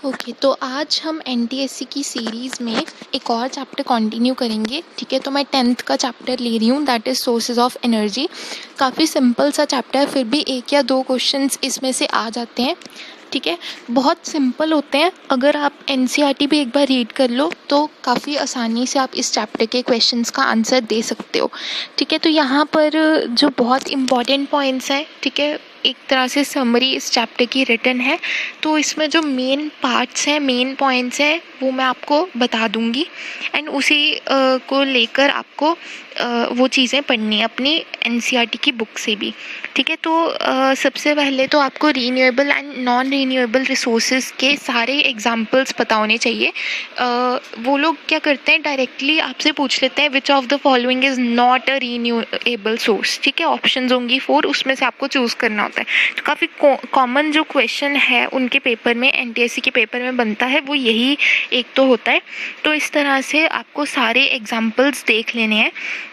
Okay, तो आज हम एनटीएससी की सीरीज़ में एक और चैप्टर कंटिन्यू करेंगे। ठीक है, तो मैं 10th का चैप्टर ले रही हूँ, that is sources of energy. काफ़ी सिंपल सा चैप्टर है, फिर भी एक या दो क्वेश्चंस इसमें से आ जाते हैं। ठीक है, बहुत सिंपल होते हैं। अगर आप एनसीईआरटी भी एक बार रीड कर लो तो काफ़ी आसानी से आप इस चैप्टर के क्वेश्चंस का आंसर दे सकते हो। ठीक है, तो यहाँ पर जो बहुत इम्पॉर्टेंट पॉइंट्स हैं, ठीक है, एक तरह से समरी इस चैप्टर की रिटन है। तो इसमें जो मेन पार्ट्स हैं, मेन पॉइंट्स हैं, वो मैं आपको बता दूंगी एंड उसी को लेकर आपको वो चीज़ें पढ़नी है अपनी एनसीईआरटी की बुक से भी। ठीक है, तो सबसे पहले तो आपको renewable and non renewable resources के सारे एग्जांपल्स पता होने चाहिए। वो लोग क्या करते हैं, डायरेक्टली आपसे पूछ लेते हैं which of the following is not a renewable source. ठीक है, ऑप्शंस होंगी 4, उसमें से आपको चूज़ करना होता है। तो काफ़ी कॉमन जो क्वेश्चन है उनके पेपर में, एनटीएससी के पेपर में बनता है, वो यही एक तो होता है। तो इस तरह से आपको सारे एग्जांपल्स देख लेने हैं।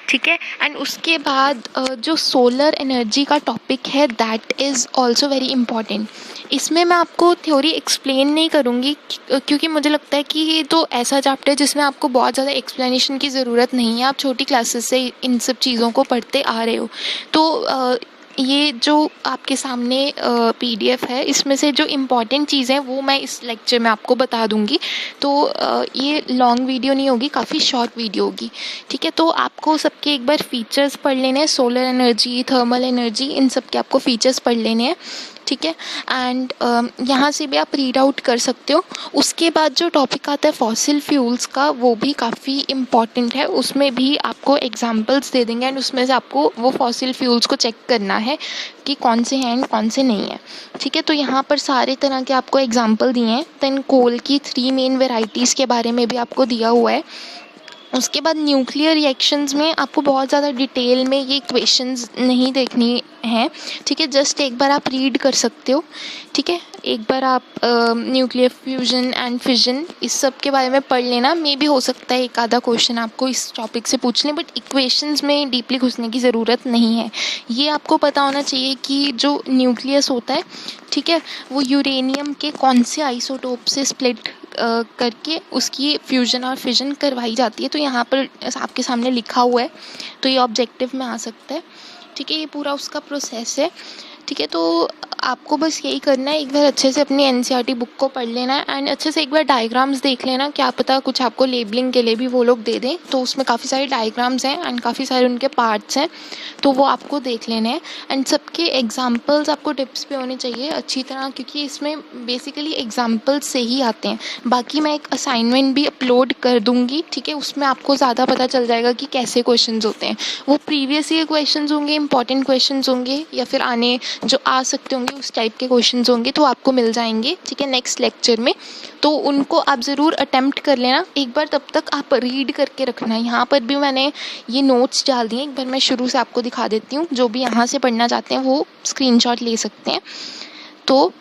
ठीक है, एंड उसके बाद जो सोलर एनर्जी का टॉपिक है that is also very important. इसमें मैं आपको थ्योरी एक्सप्लेन नहीं करूँगी क्योंकि मुझे लगता है कि ये तो ऐसा चैप्टर है जिसमें आपको बहुत ज़्यादा एक्सप्लेनेशन की ज़रूरत नहीं है। आप छोटी क्लासेस से इन सब चीज़ों को पढ़ते आ रहे हो। तो ये जो आपके सामने पीडीएफ है, इसमें से जो इम्पॉर्टेंट चीज़ें वो मैं इस लेक्चर में आपको बता दूंगी। तो ये लॉन्ग वीडियो नहीं होगी, काफ़ी शॉर्ट वीडियो होगी। ठीक है, तो आपको सबके एक बार फीचर्स पढ़ लेने हैं, सोलर एनर्जी, थर्मल एनर्जी, इन सब के आपको फीचर्स पढ़ लेने हैं। ठीक है, एंड यहाँ से भी आप रीड आउट कर सकते हो। उसके बाद जो टॉपिक आता है फॉसिल फ्यूल्स का, वो भी काफ़ी इम्पॉर्टेंट है। उसमें भी आपको एग्जांपल्स दे देंगे एंड उसमें से आपको वो फॉसिल फ्यूल्स को चेक करना है कि कौन से हैं एंड कौन से नहीं है। ठीक है, तो यहाँ पर सारे तरह के आपको एग्जांपल दिए हैं। देन कोल की 3 मेन वेराइटीज़ के बारे में भी आपको दिया हुआ है। उसके बाद न्यूक्लियर रिएक्शंस में आपको बहुत ज़्यादा डिटेल में ये क्वेश्चंस नहीं देखनी है। ठीक है, जस्ट एक बार आप रीड कर सकते हो। ठीक है, एक बार आप न्यूक्लियर फ्यूजन एंड फिजन इस सब के बारे में पढ़ लेना। मे भी हो सकता है एक आधा क्वेश्चन आपको इस टॉपिक से पूछ लें, बट इक्वेशंस में डीपली घुसने की ज़रूरत नहीं है। ये आपको पता होना चाहिए कि जो न्यूक्लियस होता है, ठीक है, वो यूरेनियम के कौन से आइसोटोप से स्प्लिट करके उसकी फ्यूजन और फिजन करवाई जाती है। तो यहाँ पर आपके सामने लिखा हुआ है, तो ये ऑब्जेक्टिव में आ सकता है। ठीक है, ये पूरा उसका प्रोसेस है। ठीक है, तो आपको बस यही करना है, एक बार अच्छे से अपनी एनसीईआरटी बुक को पढ़ लेना है एंड अच्छे से एक बार डायग्राम्स देख लेना। क्या पता कुछ आपको लेबलिंग के लिए भी वो लोग दे दें। तो उसमें काफ़ी सारे डायग्राम्स हैं एंड काफ़ी सारे उनके पार्ट्स हैं, तो वो आपको देख लेने हैं। एंड सबके एग्जाम्पल्स आपको टिप्स पे होने चाहिए अच्छी तरह, क्योंकि इसमें बेसिकली एग्जाम्पल्स से ही आते हैं। बाकी मैं एक असाइनमेंट भी अपलोड कर दूँगी। ठीक है, उसमें आपको ज़्यादा पता चल जाएगा कि कैसे क्वेश्चन होते हैं। वो प्रीवियस ईयर क्वेश्चन होंगे, इंपॉर्टेंट क्वेश्चन होंगे, या फिर आने जो आ सकते होंगे उस टाइप के क्वेश्चंस होंगे, तो आपको मिल जाएंगे। ठीक है, नेक्स्ट लेक्चर में। तो उनको आप ज़रूर अटेम्प्ट कर लेना एक बार, तब तक आप रीड करके रखना। यहाँ पर भी मैंने ये नोट्स डाल दिए, एक बार मैं शुरू से आपको दिखा देती हूँ। जो भी यहाँ से पढ़ना चाहते हैं वो स्क्रीनशॉट ले सकते हैं। तो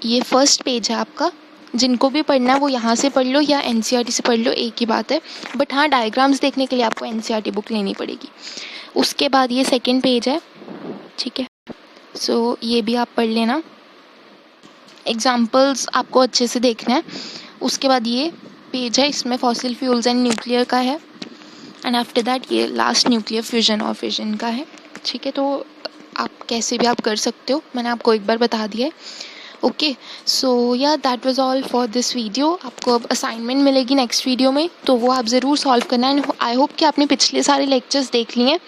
ये फर्स्ट पेज है आपका, जिनको भी पढ़ना है वो यहाँ से पढ़ लो या एनसीईआरटी से पढ़ लो, एक ही बात है। बट हाँ, डायग्राम्स देखने के लिए आपको एनसीईआरटी बुक लेनी पड़ेगी। उसके बाद ये सेकेंड पेज है। ठीक है, सो ये भी आप पढ़ लेना। एग्जाम्पल्स आपको अच्छे से देखना है। उसके बाद ये पेज है, इसमें फॉसिल फ्यूल्स एंड न्यूक्लियर का है एंड आफ्टर दैट ये लास्ट न्यूक्लियर फ्यूजन और फिजन का है। ठीक है, तो आप कैसे भी आप कर सकते हो, मैंने आपको एक बार बता दिया है। ओके, सो या that was all for this video. आपको अब असाइनमेंट मिलेगी नेक्स्ट वीडियो में, तो वो आप ज़रूर सॉल्व करना है। आई होप कि आपने पिछले सारे लेक्चर्स देख लिए हैं।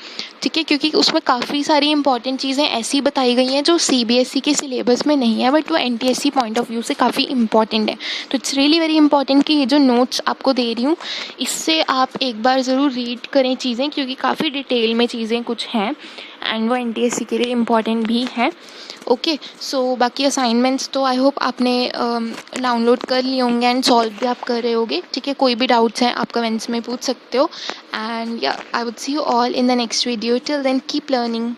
ठीक है, क्योंकि उसमें काफ़ी सारी इंपॉर्टेंट चीज़ें ऐसी बताई गई हैं जो सीबीएसई के सिलेबस में नहीं है, बट वो एनटीएससी पॉइंट ऑफ व्यू से काफ़ी इंपॉर्टेंट है। तो इट्स रियली वेरी इंपॉर्टेंट कि ये जो नोट्स आपको दे रही हूँ, इससे आप एक बार ज़रूर रीड करें चीज़ें, क्योंकि काफ़ी डिटेल में चीज़ें कुछ हैं एंड वो एनटीएससी के लिए इम्पॉर्टेंट भी हैं। ओके, सो बाकी असाइनमेंट्स तो आई होप आपने डाउनलोड कर लिए होंगे एंड सॉल्व भी आप कर रहे होगे। ठीक है, कोई भी डाउट्स हैं आप कमेंट्स में पूछ सकते हो एंड या I would see you all in the next video. Till then keep learning.